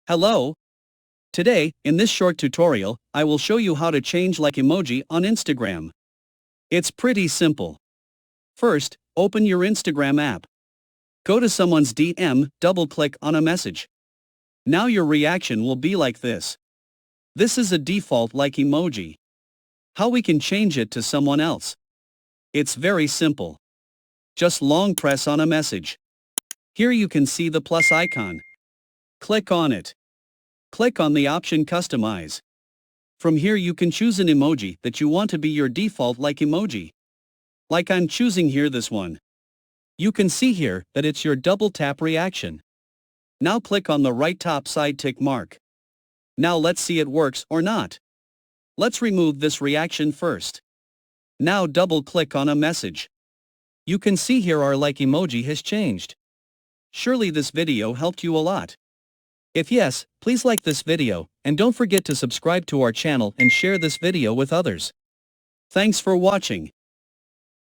Hello. Today, in this short tutorial, I will show you how to change like emoji on Instagram. It's pretty simple. First, open your Instagram app. Go to someone's DM, double-click on a message. Now your reaction will be like this. This is a default like emoji. How we can change it to someone else? It's very simple. Just long press on a message. Here you can see the plus icon. Click on it. Click on the option Customize. From here you can choose an emoji that you want to be your default like emoji. Like I'm choosing here this one. You can see here that it's your double tap reaction. Now click on the right top side tick mark. Now let's see it works or not. Let's remove this reaction first. Now double click on a message. You can see here our like emoji has changed. Surely this video helped you a lot. If yes, please like this video, and don't forget to subscribe to our channel and share this video with others. Thanks for watching.